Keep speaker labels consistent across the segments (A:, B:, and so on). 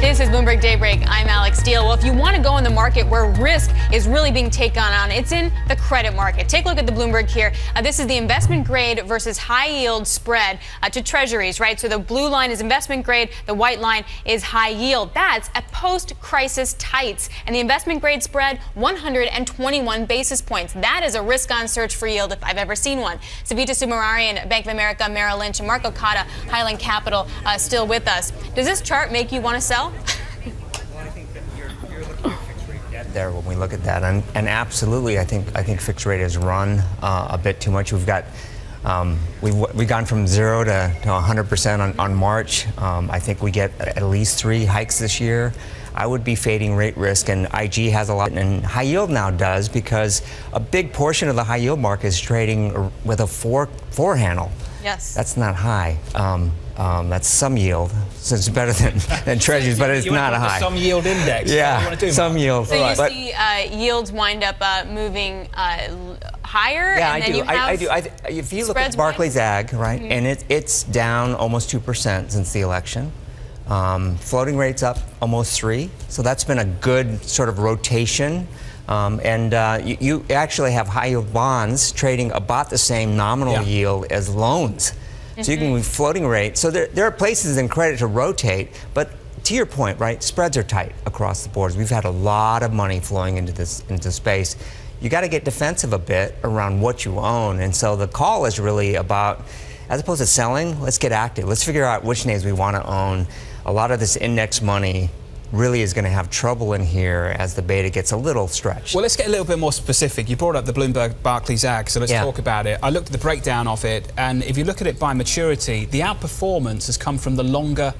A: This is Bloomberg Daybreak. I'm Alex Steele. Well, if you want to go in the market where risk is really being taken on, it's in the credit market. Take a look at the Bloomberg here. This is the investment grade versus high yield spread to treasuries, right? So the blue line is investment grade. The white line is high yield. That's at post-crisis tights. And the investment grade spread, 121 basis points. That is a risk-on search for yield if I've ever seen one. Savita Subramanian, Bank of America, Merrill Lynch, and Marco Cotta, Highland Capital, still with us. Does this chart make you want to sell?
B: Well, I think that you're looking at fixed rate debt there when we look at that, and absolutely, I think fixed rate has run a bit too much. We've gone from 0 to 100% on March. I think we get at least 3 hikes this year. I would be fading rate risk, and IG has a lot, and high yield now does, because a big portion of the high yield market is trading with a four handle.
A: Yes.
B: That's not high. That's some yield, so it's better than treasuries, but it's not a high.
C: Some yield index.
B: Yeah, some yield.
A: So you see yields wind up moving higher?
B: Yeah,
A: and
B: I
A: then
B: do.
A: You have
B: I do. If you look at Barclays Ag, right, and it's down almost 2% since the election. Floating rates up almost 3%, so that's been a good sort of rotation. You actually have high yield bonds trading about the same nominal yield as loans. So you can move floating rate. So there are places in credit to rotate, but to your point, right, spreads are tight across the boards. We've had a lot of money flowing into space. You got to get defensive a bit around what you own, and so the call is really about, as opposed to selling, let's get active. Let's figure out which names we want to own. A lot of this index money really is going to have trouble in here as the beta gets a little stretched.
C: Well, let's get a little bit more specific. You brought up the Bloomberg Barclays Ag, so let's talk about it. I looked at the breakdown of it, and if you look at it by maturity, the outperformance has come from the longer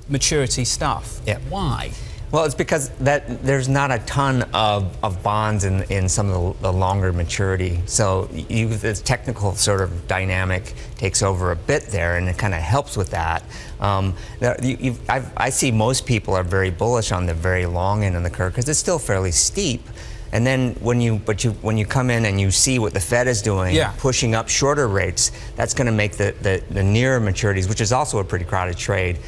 C: maturity stuff.
B: Yeah.
C: Why?
B: Well, it's because there's not a ton of bonds in some of the longer maturity. So this technical sort of dynamic takes over a bit there, and it kind of helps with that. I see most people are very bullish on the very long end of the curve because it's still fairly steep. And then when you come in and you see what the Fed is doing, pushing up shorter rates, that's going to make the nearer maturities, which is also a pretty crowded trade,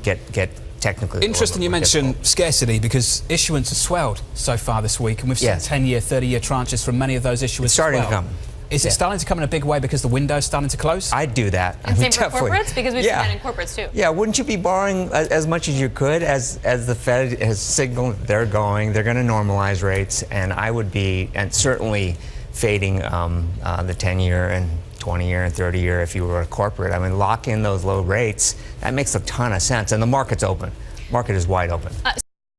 B: get technically.
C: Interesting you mentioned scarcity, because issuance has swelled so far this week, and we've seen 10-year, 30-year tranches from many of those issuers.
B: It's starting to come.
C: Is it starting to come in a big way because the window's starting to close?
B: I'd do that.
A: And same for corporates, because we've seen that in corporates too.
B: Yeah, wouldn't you be borrowing as much as you could as the Fed has signaled they're going to normalize rates, and I would be, and certainly fading the 10-year and 20-year and 30-year if you were a corporate. I mean, lock in those low rates. That makes a ton of sense, and the market's open. Market is wide open.